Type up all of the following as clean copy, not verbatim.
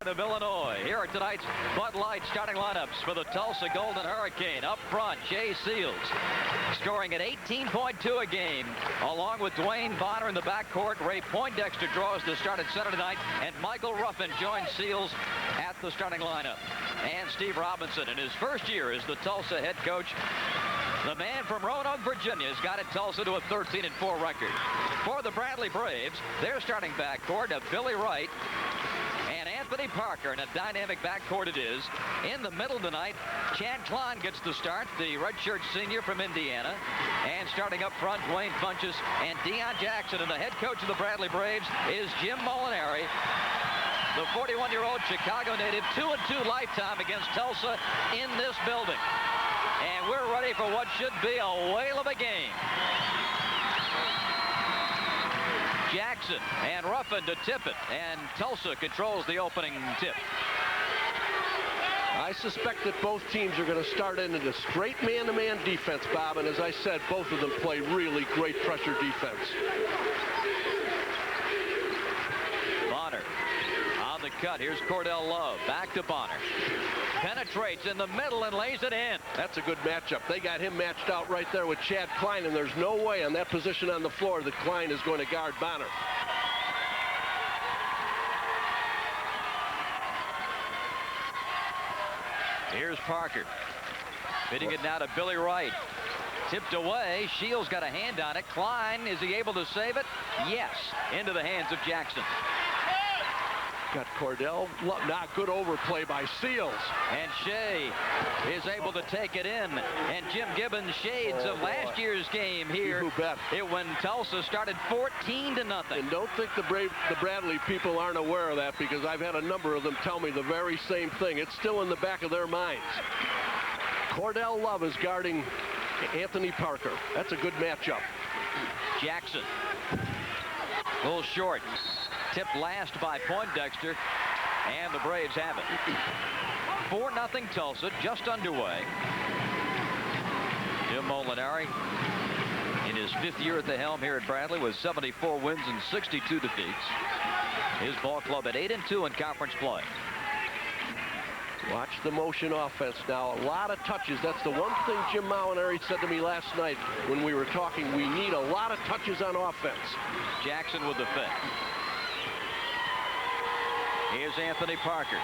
Of Illinois. Here are tonight's Bud Light starting lineups for the Tulsa Golden Hurricane. Up front, Shea Seals scoring at 18.2 a game, along with Dwayne Bonner in the backcourt. Ray Poindexter draws the start at center tonight, and Michael Ruffin joins Seals at the starting lineup. And Steve Robinson, in his first year as the Tulsa head coach, the man from Roanoke, Virginia, has got it Tulsa to a 13-4 record. For the Bradley Braves, their starting backcourt of Billy Wright and Anthony Parker, and a dynamic backcourt it is. In the middle tonight, Chad Klein gets the start, the redshirt senior from Indiana. And starting up front, Dwayne Funchess and Deion Jackson. And the head coach of the Bradley Braves is Jim Molinari, the 41-year-old Chicago native, 2-2 lifetime against Tulsa in this building. And we're ready for what should be a whale of a game. Jackson and Ruffin to tip it, and Tulsa controls the opening tip. I suspect that both teams are going to start into the straight man-to-man defense, Bob, and as I said, both of them play really great pressure defense. Bonner on the cut. Here's Cordell Love. Back to Bonner. Penetrates in the middle and lays it in. That's a good matchup. They got him matched out right there with Chad Klein, and there's no way on that position on the floor that Klein is going to guard Bonner. Here's Parker. Fitting it now to Billy Wright. Tipped away. Shields got a hand on it. Klein, is he able to save it? Yes. Into the hands of Jackson. Got Cordell. Not good overplay by Seals. And Shea is able to take it in. And Jim Gibbons shades of last year's game here. You bet. It when Tulsa started 14-0. And don't think the Bradley people aren't aware of that, because I've had a number of them tell me the very same thing. It's still in the back of their minds. Cordell Love is guarding Anthony Parker. That's a good matchup. Jackson. A little short. Tipped last by Poindexter, and the Braves have it. 4-0 Tulsa, just underway. Jim Molinari, in his 5th year at the helm here at Bradley, with 74 wins and 62 defeats. His ball club at 8-2 in conference play. Watch the motion offense now. A lot of touches. That's the one thing Jim Molinari said to me last night when we were talking. We need a lot of touches on offense. Jackson with the fifth. Here's Anthony Parker.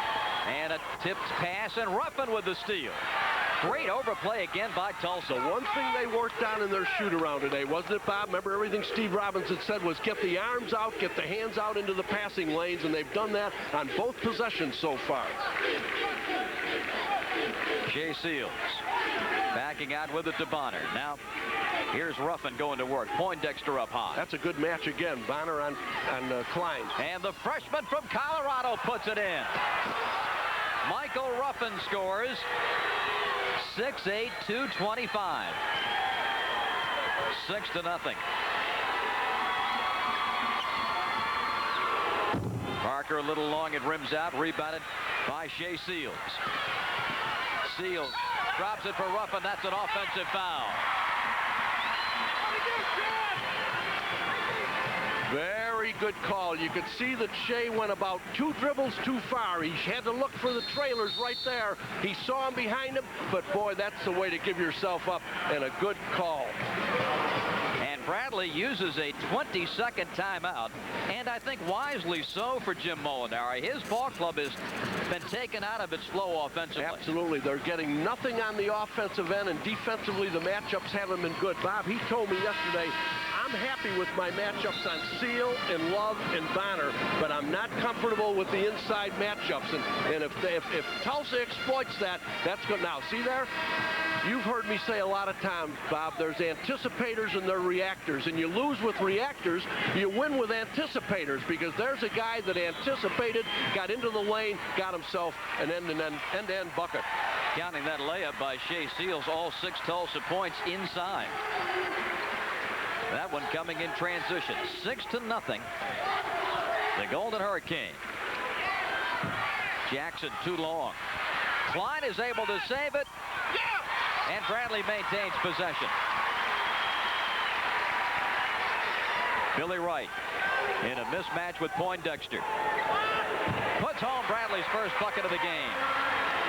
And a tipped pass, and Ruffin with the steal. Great overplay again by Tulsa. The one thing they worked on in their shoot-around today, wasn't it, Bob? Remember, everything Steve Robinson said was get the arms out, get the hands out into the passing lanes, and they've done that on both possessions so far. Shea Seals backing out with it to Bonner. Now, here's Ruffin going to work. Poindexter up high. That's a good match again. Bonner on Klein. And the freshman from Colorado puts it in. Michael Ruffin scores. 6'8", 225. 6-0. Parker a little long, it rims out, rebounded by Shea Seals. Seals drops it for Ruffin. That's an offensive foul. Very good call. You could see that Shea went about 2 dribbles too far. He had to look for the trailers right there. He saw him behind him, but boy, that's the way to give yourself up, and a good call. And Bradley uses a 20-second timeout, and I think wisely so for Jim Molinari. His ball club has been taken out of its flow offensively. Absolutely. They're getting nothing on the offensive end, and defensively the matchups haven't been good. Bob, he told me yesterday, I'm happy with my matchups on Seal and Love and Bonner, but I'm not comfortable with the inside matchups. And if Tulsa exploits that, that's good. Now, see there? You've heard me say a lot of times, Bob, there's anticipators and there are reactors. And you lose with reactors, you win with anticipators, because there's a guy that anticipated, got into the lane, got himself an end-to-end bucket. Counting that layup by Shea Seals, all 6 Tulsa points inside. That one coming in transition. 6-0. The Golden Hurricane. Jackson too long. Klein is able to save it. And Bradley maintains possession. Billy Wright in a mismatch with Poindexter. Puts Tone Bradley's first bucket of the game.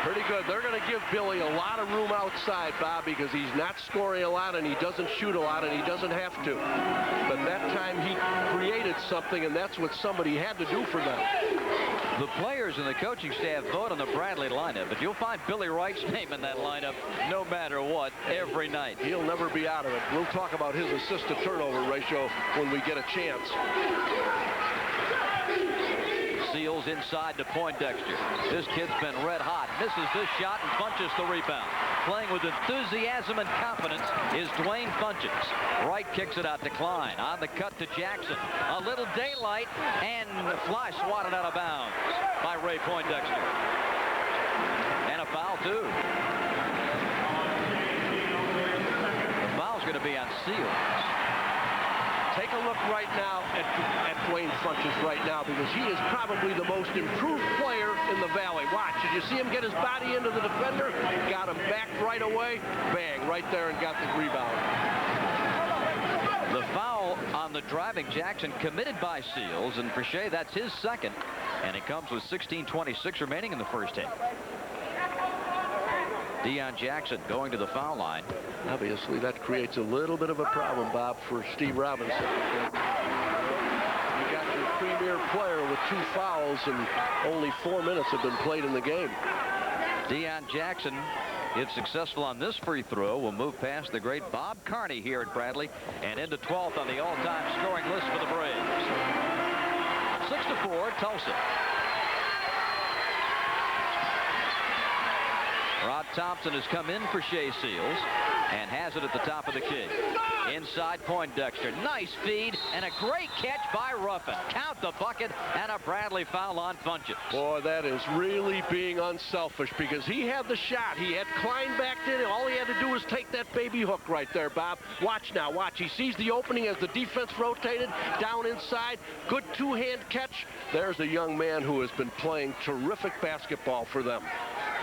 Pretty good. They're going to give Billy a lot of room outside, Bob, because he's not scoring a lot and he doesn't shoot a lot and he doesn't have to. But that time he created something, and that's what somebody had to do for them. The players and the coaching staff vote on the Bradley lineup, but you'll find Billy Wright's name in that lineup no matter what every night. He'll never be out of it. We'll talk about his assist-to-turnover ratio when we get a chance. Seals inside to Poindexter. This kid's been red hot. Misses this shot and Funches the rebound. Playing with enthusiasm and confidence is Dwayne Funches. Wright kicks it out to Klein. On the cut to Jackson. A little daylight and the fly swatted out of bounds by Ray Poindexter. And a foul too. The foul's going to be on Seals. Take a look right now at Dwayne Funches right now, because he is probably the most improved player in the Valley. Watch, did you see him get his body into the defender? Got him back right away. Bang, right there, and got the rebound. The foul on the driving Jackson committed by Seals, and for Shea, that's his second, and it comes with 16:26 remaining in the first half. Deion Jackson going to the foul line. Obviously, that creates a little bit of a problem, Bob, for Steve Robinson. You got your premier player with 2 fouls, and only 4 minutes have been played in the game. Deion Jackson, if successful on this free throw, will move past the great Bob Carney here at Bradley and into 12th on the all-time scoring list for the Braves. 6-4, Tulsa. Rod Thompson has come in for Shea Seals and has it at the top of the key. Inside Poindexter. Nice feed and a great catch by Ruffin. Count the bucket and a Bradley foul on Funches. Boy, that is really being unselfish, because he had the shot. He had Klein backed in. All he had to do was take that baby hook right there, Bob. Watch now. Watch. He sees the opening as the defense rotated down inside. Good two-hand catch. There's a young man who has been playing terrific basketball for them.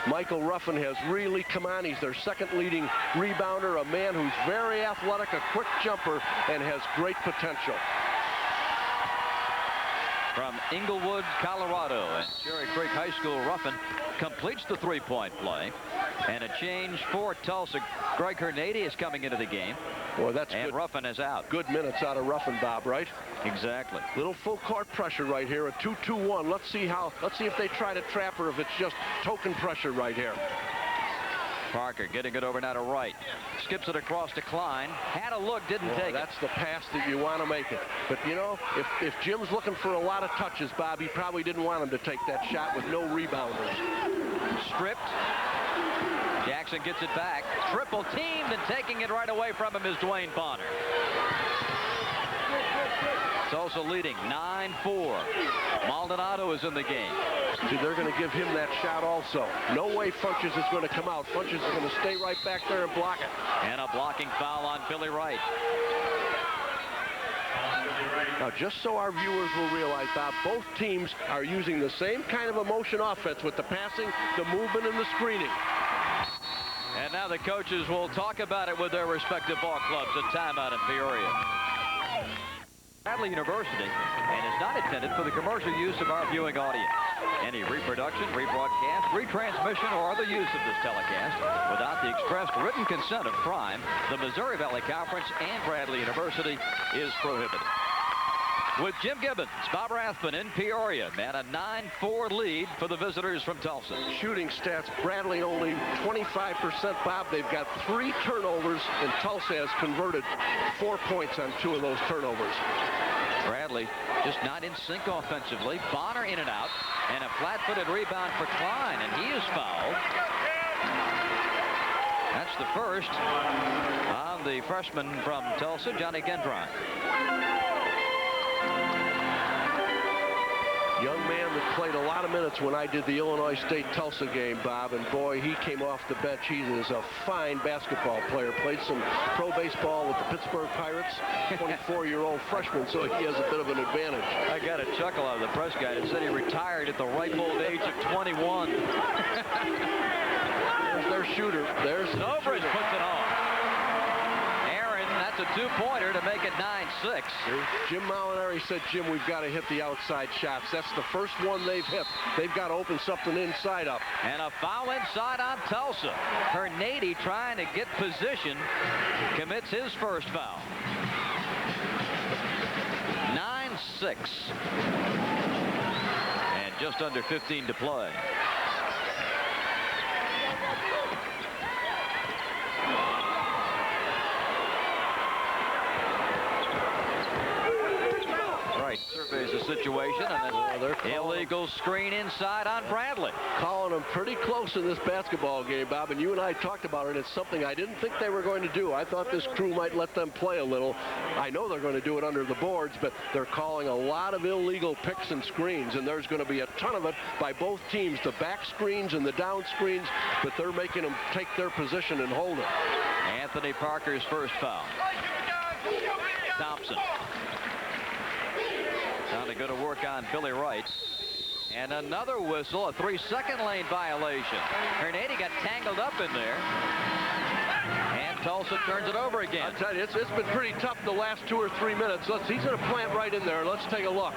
Michael Ruffin has really come on. He's their second leading rebounder, a man who's very athletic, a quick jumper, and has great potential. From Inglewood, Colorado, and Cherry Creek High School, Ruffin completes the three-point play. And a change for Tulsa. Greg Hernady is coming into the game. Boy, that's and good. Ruffin is out. Good minutes out of Ruffin, Bob, right? Exactly. Little full court pressure right here, a 2-2-1. Let's see if they try to trap her, if it's just token pressure right here. Parker getting it over now to Wright. Skips it across to Klein. Had a look, didn't take it. That's the pass that you want to make it. But, you know, if Jim's looking for a lot of touches, Bob, he probably didn't want him to take that shot with no rebounders. Stripped. Jackson gets it back. Triple teamed, and taking it right away from him is Dwayne Bonner. Tulsa leading 9-4. Maldonado is in the game. See, they're going to give him that shot also. No way Funches is going to come out. Funches is going to stay right back there and block it. And a blocking foul on Billy Wright. Now, just so our viewers will realize, Bob, both teams are using the same kind of a motion offense with the passing, the movement, and the screening. And now the coaches will talk about it with their respective ball clubs at timeout in Peoria. Bradley University, and is not intended for the commercial use of our viewing audience. Any reproduction, rebroadcast, retransmission, or other use of this telecast without the expressed written consent of Prime, the Missouri Valley Conference, and Bradley University is prohibited. With Jim Gibbons, Bob Rathman in Peoria, and a 9-4 lead for the visitors from Tulsa. Shooting stats, Bradley only 25%, Bob. They've got 3 turnovers, and Tulsa has converted 4 points on 2 of those turnovers. Bradley just not in sync offensively. Bonner in and out, and a flat-footed rebound for Klein, and he is fouled. That's the first on the freshman from Tulsa, Johnny Gendron. Young man that played a lot of minutes when I did the Illinois State-Tulsa game, Bob, and boy, he came off the bench. He is a fine basketball player. Played some pro baseball with the Pittsburgh Pirates, 24-year-old freshman, so he has a bit of an advantage. I got a chuckle out of the press guy that said he retired at the ripe old age of 21. There's their shooter. There's Zobrist puts it on. Aaron, that's a two-pointer to make it 9-6. Jim Molinari said, Jim, we've got to hit the outside shots. That's the first one they've hit. They've got to open something inside up. And a foul inside on Tulsa. Hernady trying to get position, commits his first foul. 9-6. And just under 15 to play. Surveys the situation, and an illegal screen inside on Bradley. Calling them pretty close in this basketball game, Bob, and you and I talked about it. It's something I didn't think they were going to do. I thought this crew might let them play a little. I know they're going to do it under the boards, but they're calling a lot of illegal picks and screens, and there's going to be a ton of it by both teams, the back screens and the down screens, but they're making them take their position and hold it. Anthony Parker's first foul. Thompson trying to go to work on Billy Wright. And another whistle, a 3-second lane violation. Hernady got tangled up in there. And Tulsa turns it over again. I'll tell you, it's been pretty tough the last 2 or 3 minutes. He's going to plant right in there. Let's take a look.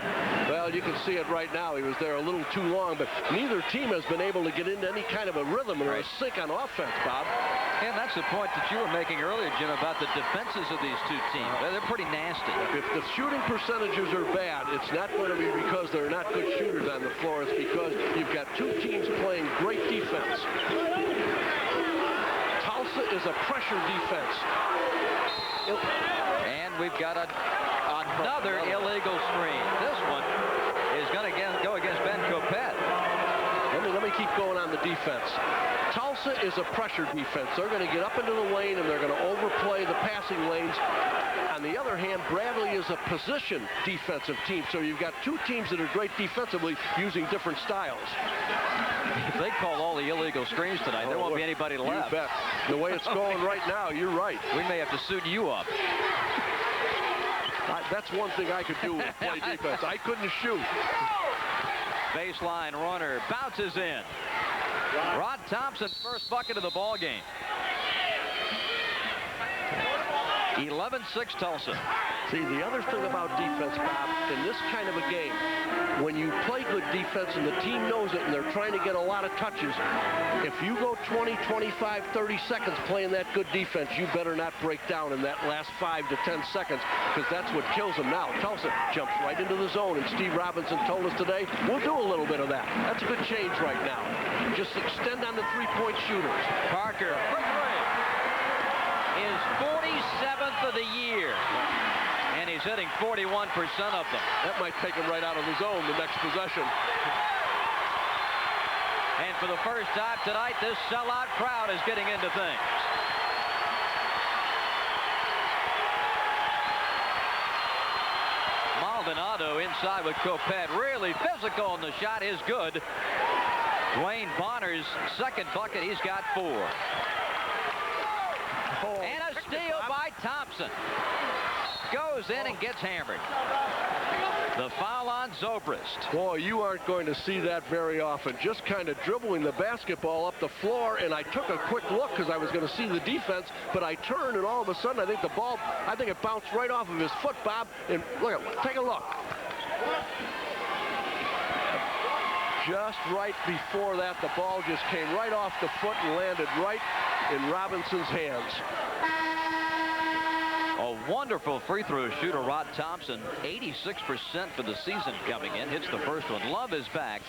Well, you can see it right now. He was there a little too long, but neither team has been able to get into any kind of a rhythm or a sync on offense, Bob. And that's the point that you were making earlier, Jim, about the defenses of these two teams. They're pretty nasty. If the shooting percentages are bad, it's not going to be because they're not good shooters on the floor. It's because you've got two teams playing great defense. Tulsa is a pressure defense. And we've got another illegal screen. This one is going to go against Ben Coppett. Let me keep going on the defense. Tulsa is a pressure defense. They're going to get up into the lane and they're going to overplay the passing lanes. On the other hand, Bradley is a position defensive team. So you've got two teams that are great defensively using different styles. If they call all the illegal screens tonight, there won't be anybody left. You bet. The way it's going right now, you're right. We may have to suit you up. That's one thing I could do with play defense. I couldn't shoot. Baseline runner bounces in. Rod Thompson's first bucket of the ball game. 11-6 Tulsa. See, the other thing about defense, Bob, in this kind of a game, when you play good defense and the team knows it and they're trying to get a lot of touches, if you go 20, 25, 30 seconds playing that good defense, you better not break down in that last 5 to 10 seconds, because that's what kills them now. Tulsa jumps right into the zone, and Steve Robinson told us today, we'll do a little bit of that. That's a good change right now. Just extend on the three-point shooters. Parker is 47th of the year. And he's hitting 41% of them. That might take him right out of the zone the next possession. And for the first time tonight, this sellout crowd is getting into things. Maldonado inside with Coppett. Really physical, and the shot is good. Dwayne Bonner's second bucket. He's got 4. And a steal by Thompson. Goes in and gets hammered. The foul on Zobrist. Boy, you aren't going to see that very often. Just kind of dribbling the basketball up the floor, and I took a quick look because I was going to see the defense, but I turned, and all of a sudden I think it bounced right off of his foot, Bob, and look, take a look. Just right before that, the ball just came right off the foot and landed right in Robinson's hands. A wonderful free throw shooter, Rod Thompson. 86% for the season coming in. Hits the first one. Love is back.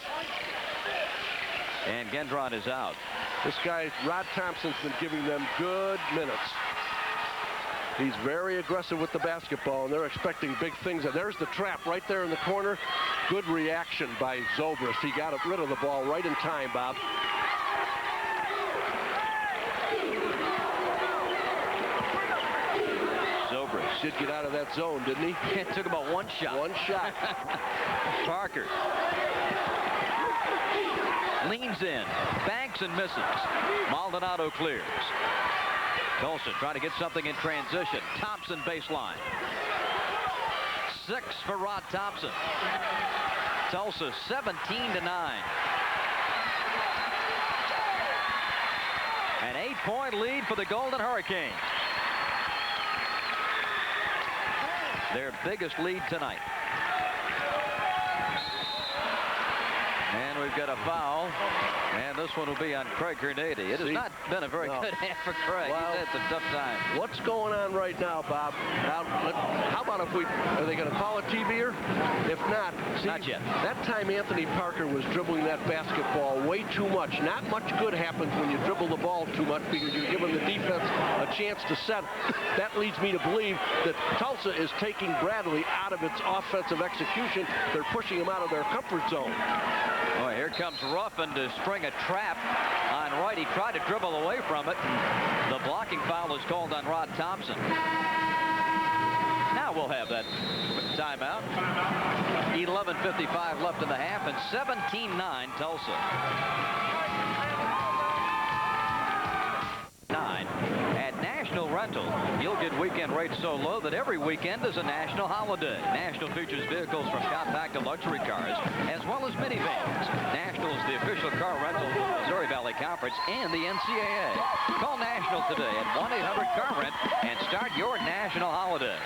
And Gendron is out. This guy, Rod Thompson's been giving them good minutes. He's very aggressive with the basketball, and they're expecting big things. And there's the trap right there in the corner. Good reaction by Zobrist. He got rid of the ball right in time, Bob. Zobrist did get out of that zone, didn't he? It took about one shot. One shot. Parker leans in, banks and misses. Maldonado clears. Tulsa trying to get something in transition. Thompson baseline. 6 for Rod Thompson. Tulsa 17-9. An 8-point lead for the Golden Hurricanes. their biggest lead tonight. And we've got a foul, and this one will be on Craig Hernady. It has not been a very good half for Craig. Well, He's had some tough time. What's going on right now, Bob? How about if are they going to call a TVer? If not, not yet. That time Anthony Parker was dribbling that basketball way too much. Not much good happens when you dribble the ball too much because you're giving the defense a chance to set. That leads me to believe that Tulsa is taking Bradley out of its offensive execution. They're pushing him out of their comfort zone. Boy, here comes Ruffin to spring a trap on Wright. He tried to dribble away from it. The blocking foul is called on Rod Thompson. Now we'll have that timeout. 11:55 left in the half, and 17-9 Tulsa. 9 at National Rental. You'll get weekend rates so low that every weekend is a national holiday. National features vehicles from compact to luxury cars, as well as minivans. National is the official car rental of the Missouri Valley Conference and the NCAA. Call National today at 1-800-CAR-RENT and start your national holiday.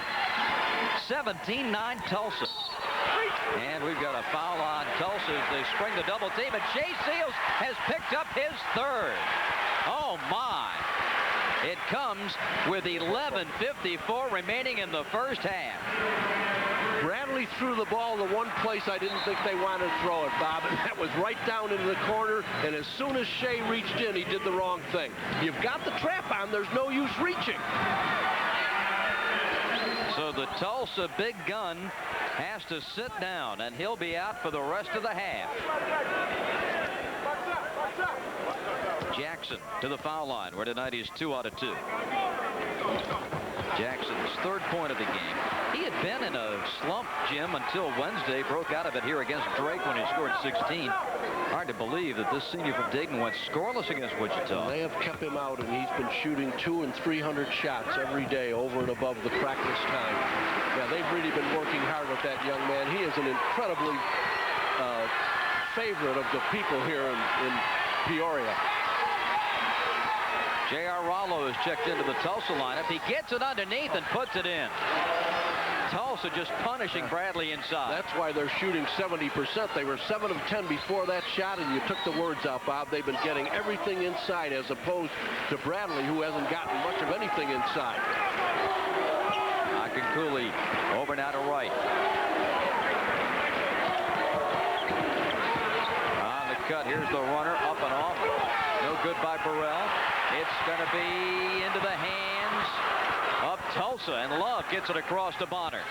17-9 Tulsa. And we've got a foul on Tulsa as they spring the double team, and Shea Seals has picked up his third. Oh my. It comes with 11:54 remaining in the first half. Bradley threw the ball to one place I didn't think they wanted to throw it, Bob, and that was right down into the corner, and as soon as Shea reached in, he did the wrong thing. You've got the trap on, there's no use reaching. So the Tulsa big gun has to sit down, and he'll be out for the rest of the half. Jackson to the foul line, where tonight he's 2 out of 2. Jackson's third point of the game. He had been in a slump, Jim, until Wednesday. Broke out of it here against Drake when he scored 16. Hard to believe that this senior from Dayton went scoreless against Wichita. They have kept him out, and he's been shooting 200 and 300 shots every day over and above the practice time. Yeah, they've really been working hard with that young man. He is an incredibly favorite of the people here in Peoria. J.R. Rollo has checked into the Tulsa lineup. He gets it underneath and puts it in. Tulsa just punishing Bradley inside. That's why they're shooting 70%. They were 7 of 10 before that shot, and you took the words out, Bob. They've been getting everything inside as opposed to Bradley, who hasn't gotten much of anything inside. Cooley over now to Wright. On the cut, here's the runner, up and off. No good by Burrell. It's going to be into the hands of Tulsa, and Love gets it across to Bonner.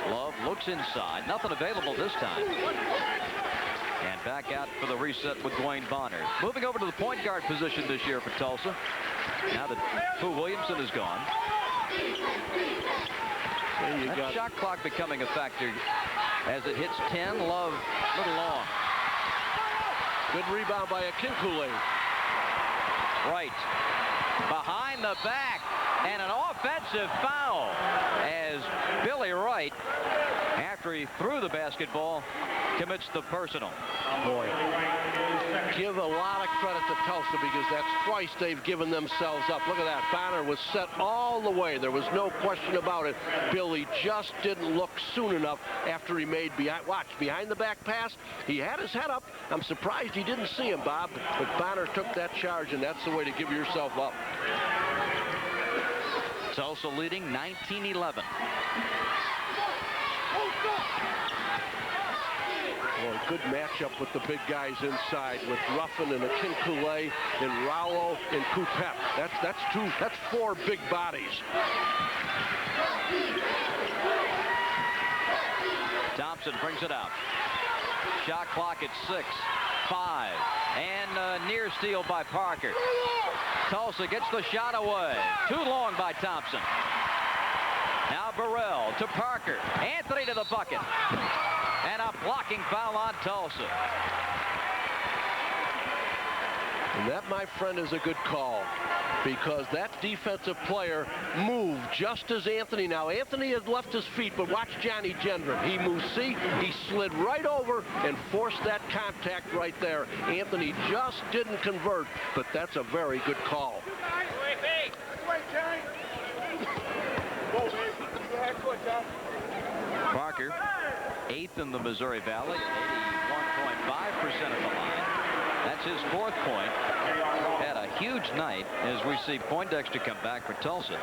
Love looks inside. Nothing available this time. And back out for the reset with Dwayne Bonner. Moving over to the point guard position this year for Tulsa. Now that Pooh Williamson is gone. That shot clock becoming a factor as it hits 10. Love a little long. Good rebound by Akinkule. Right. Behind the back. And an offensive foul as Billy Wright, after he threw the basketball, commits the personal. Boy, give a lot of credit to Tulsa because that's twice they've given themselves up. Look at that. Bonner was set all the way. There was no question about it. Billy just didn't look soon enough after he made behind the back pass. He had his head up. I'm surprised he didn't see him, Bob, but Bonner took that charge, and that's the way to give yourself up. Tulsa leading 19-11. Well, good matchup with the big guys inside with Ruffin and Akinkule and Rallo and Coupet. That's 4 big bodies. Thompson brings it out. Shot clock at 6, 5, and near steal by Parker. Tulsa gets the shot away. Too long by Thompson. Now Burrell to Parker. Anthony to the bucket. And a blocking foul on Tulsa. And that, my friend, is a good call, because that defensive player moved just as Anthony. Now, Anthony had left his feet, but watch Johnny Gendron. He moved, see? He slid right over and forced that contact right there. Anthony just didn't convert, but that's a very good call. Parker, 8th in the Missouri Valley, 81.5% of the line. That's his 4th point. Had a huge night as we see Poindexter come back for Tulsa.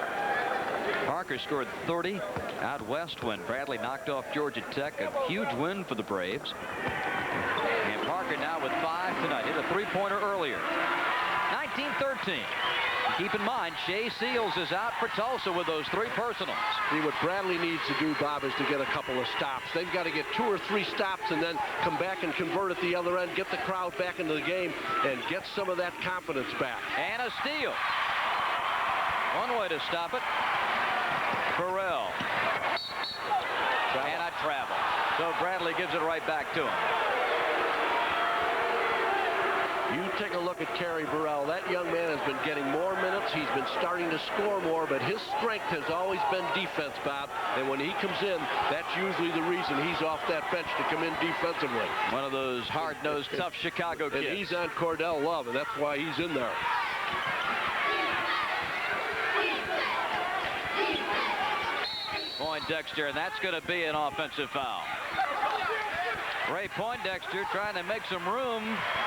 Parker scored 30 out west when Bradley knocked off Georgia Tech. A huge win for the Braves. And Parker now with 5 tonight. Hit a 3-pointer earlier. 19-13. Keep in mind, Shea Seals is out for Tulsa with those 3 personals. See, what Bradley needs to do, Bob, is to get a couple of stops. They've got to get 2 or 3 stops and then come back and convert at the other end, get the crowd back into the game, and get some of that confidence back. And a steal. One way to stop it. Burrell. And a travel. So Bradley gives it right back to him. You take a look at Kerry Burrell. That young man has been getting more minutes. He's been starting to score more, but his strength has always been defense, Bob. And when he comes in, that's usually the reason he's off that bench to come in defensively. One of those hard-nosed, tough Chicago kids. And he's on Cordell Love, and that's why he's in there. Poindexter, and that's going to be an offensive foul. Ray Poindexter trying to make some room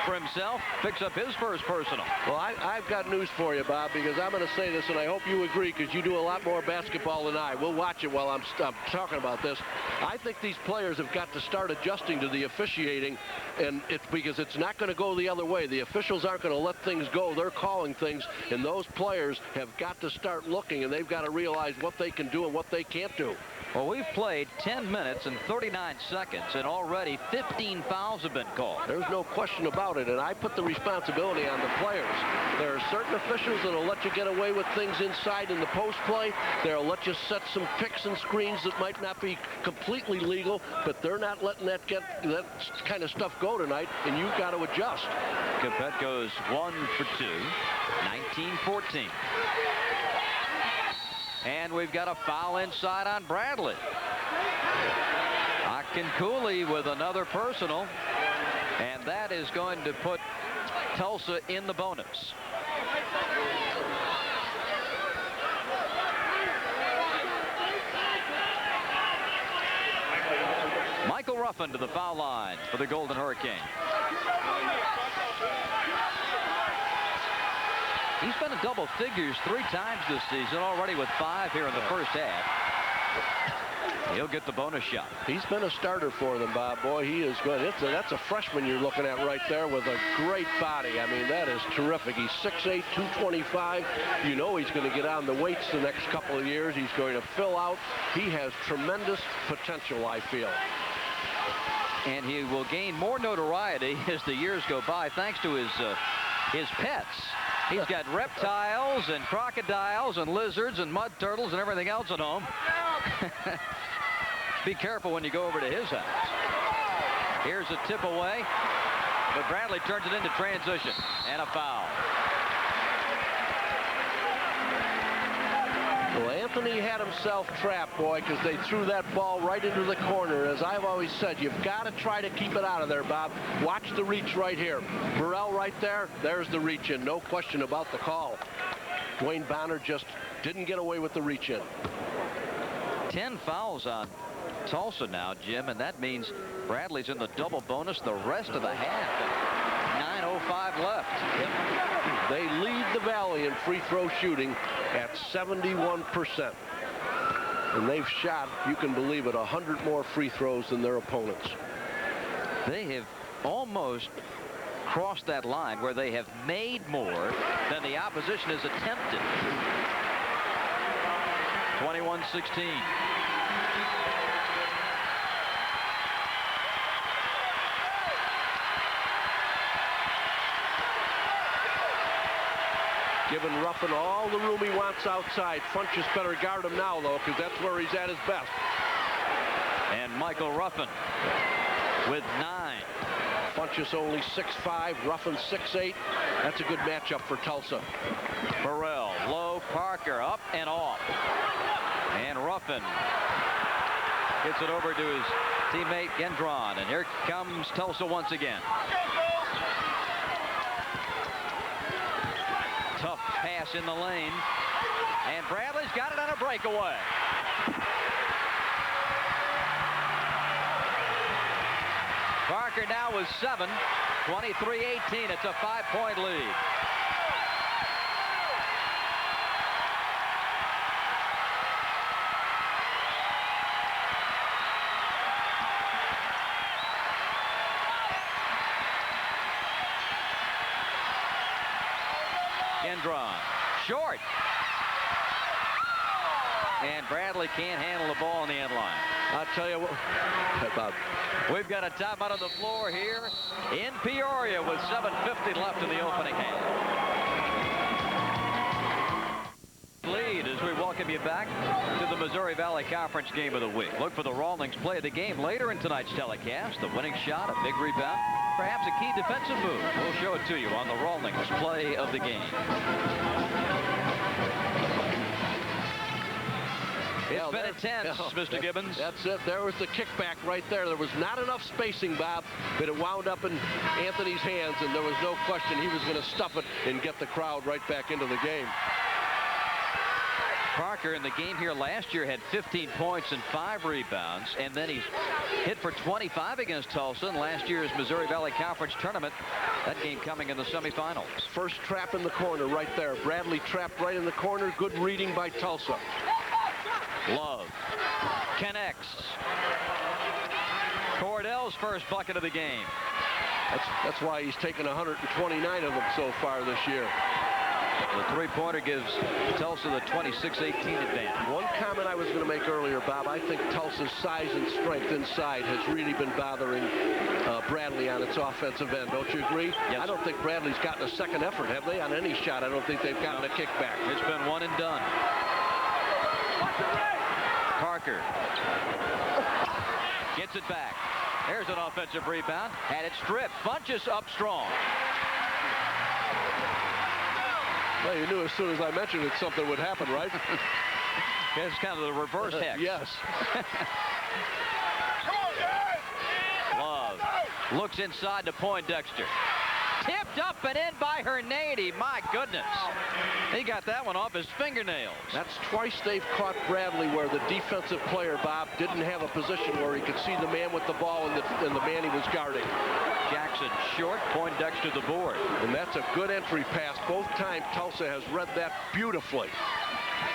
for himself, picks up his first personal. Well, I've got news for you, Bob, because I'm going to say this, and I hope you agree, because you do a lot more basketball than I. We'll watch it while I'm talking about this. I think these players have got to start adjusting to the officiating, and it's because it's not going to go the other way. The officials aren't going to let things go. They're calling things, and those players have got to start looking, and they've got to realize what they can do and what they can't do. Well, we've played 10 minutes and 39 seconds, and already 15 fouls have been called. There's no question about it, and I put the responsibility on the players. There are certain officials that will let you get away with things inside in the post play. They'll let you set some picks and screens that might not be completely legal, but they're not letting that kind of stuff go tonight, and you've got to adjust. Capet goes 1 for 2, 19-14. And we've got a foul inside on Bradley. Akinkunle with another personal, and that is going to put Tulsa in the bonus. Michael Ruffin to the foul line for the Golden Hurricane. He's been in double figures 3 times this season already, with 5 here in the first half. He'll get the bonus shot. He's been a starter for them, Bob. Boy, he is good. That's a freshman you're looking at right there with a great body. I mean, that is terrific. He's 6'8", 225. You know he's going to get on the weights the next couple of years. He's going to fill out. He has tremendous potential, I feel. And he will gain more notoriety as the years go by, thanks to his pets. He's got reptiles and crocodiles and lizards and mud turtles and everything else at home. Be careful when you go over to his house. Here's a tip away, but Bradley turns it into transition, and a foul. Well, Anthony had himself trapped, boy, because they threw that ball right into the corner. As I've always said, you've got to try to keep it out of there, Bob. Watch the reach right here. Burrell right there. There's the reach in. No question about the call. Dwayne Bonner just didn't get away with the reach in. 10 fouls on Tulsa now, Jim, and that means Bradley's in the double bonus the rest of the half. 9:05 left. They lead the Valley in free throw shooting at 71%. And they've shot, you can believe it, 100 more free throws than their opponents. They have almost crossed that line where they have made more than the opposition has attempted. 21-16. Giving Ruffin all the room he wants outside. Funchess better guard him now, though, because that's where he's at his best. And Michael Ruffin with 9. Funchess only 6'5", Ruffin 6'8". That's a good matchup for Tulsa. Burrell, low, Parker, up and off. And Ruffin gets it over to his teammate Gendron. And here comes Tulsa once again. Tough pass in the lane. And Bradley's got it on a breakaway. Parker now with 7, 23-18. It's a 5-point lead. Gendron, short. And Bradley can't handle the ball on the end line. I'll tell you what, Bob. We've got a timeout on the floor here in Peoria with 7:50 left in the opening half. Lead as we welcome you back to the Missouri Valley Conference Game of the Week. Look for the Rawlings play of the game later in tonight's telecast. The winning shot, a big rebound, perhaps a key defensive move. We'll show it to you on the Rawlings play of the game. It's been intense, Mr. Gibbons. That's it. There was the kickback right there. There was not enough spacing, Bob, but it wound up in Anthony's hands, and there was no question he was going to stuff it and get the crowd right back into the game. Parker in the game here last year had 15 points and 5 rebounds, and then he's hit for 25 against Tulsa in last year's Missouri Valley Conference tournament. That game coming in the semifinals. First trap in the corner right there. Bradley trapped right in the corner. Good reading by Tulsa. Love connects. Cordell's first bucket of the game. That's why he's taken 129 of them so far this year. The three-pointer gives Tulsa the 26-18 advantage. One comment I was going to make earlier, Bob, I think Tulsa's size and strength inside has really been bothering Bradley on its offensive end. Don't you agree? Yes. I don't think Bradley's gotten a second effort, have they? On any shot, I don't think they've gotten a kickback. It's been one and done. Parker gets it back. There's an offensive rebound. Had it stripped. Bunches up strong. Well, you knew as soon as I mentioned it, something would happen, right? It's kind of the reverse hex. Yes. Love looks inside to Poindexter. Tipped up and in by Hernady. My goodness. He got that one off his fingernails. That's twice they've caught Bradley where the defensive player, Bob, didn't have a position where he could see the man with the ball and the man he was guarding. Jackson short, Poindexter the board. And that's a good entry pass. Both times Tulsa has read that beautifully.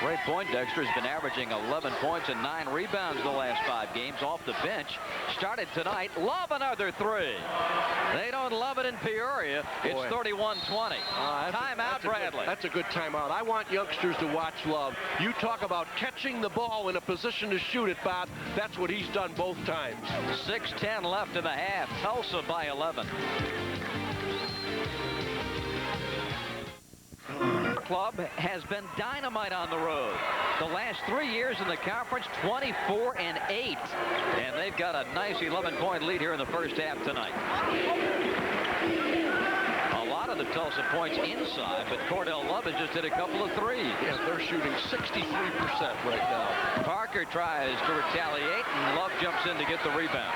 Ray Poindexter has been averaging 11 points and 9 rebounds the last 5 games off the bench. Started tonight. Love another 3. They don't love it in Peoria. It's 31-20. Timeout, Bradley. That's a good timeout. I want youngsters to watch Love. You talk about catching the ball in a position to shoot it, Bob. That's what he's done both times. 6:10 left in the half. Tulsa by 11. Club has been dynamite on the road. The last 3 years in the conference, 24-8. And they've got a nice 11-point lead here in the first half tonight. A lot of the Tulsa points inside, but Cordell Love has just hit a couple of threes. Yeah, they're shooting 63% right now. Parker tries to retaliate, and Love jumps in to get the rebound.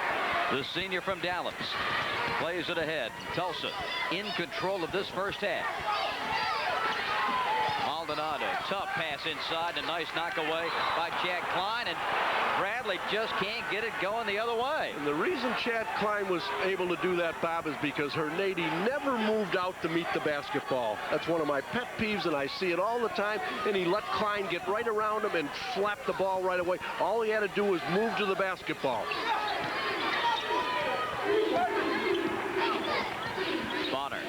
The senior from Dallas plays it ahead. Tulsa in control of this first half. Maldonado, tough pass inside, a nice knock away by Chad Klein, and Bradley just can't get it going the other way. And the reason Chad Klein was able to do that, Bob, is because Hernady never moved out to meet the basketball. That's one of my pet peeves, and I see it all the time, and he let Klein get right around him and slap the ball right away. All he had to do was move to the basketball. Bonner.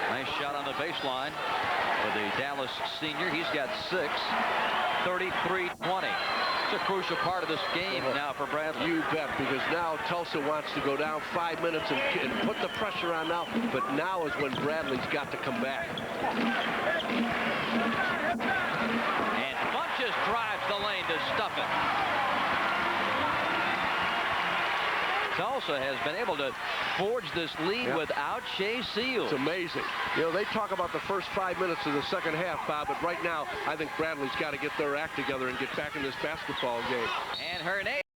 Nice shot on the baseline for the Dallas senior. He's got 6. 33-20. It's a crucial part of this game now for Bradley. You bet, because now Tulsa wants to go down 5 minutes and put the pressure on now, but now is when Bradley's got to come back. And Bunches drives the lane to stuff it. Tulsa has been able to forge this lead without Shea Seals. It's amazing. You know, they talk about the first 5 minutes of the second half, Bob, but right now I think Bradley's got to get their act together and get back in this basketball game. And Hernandez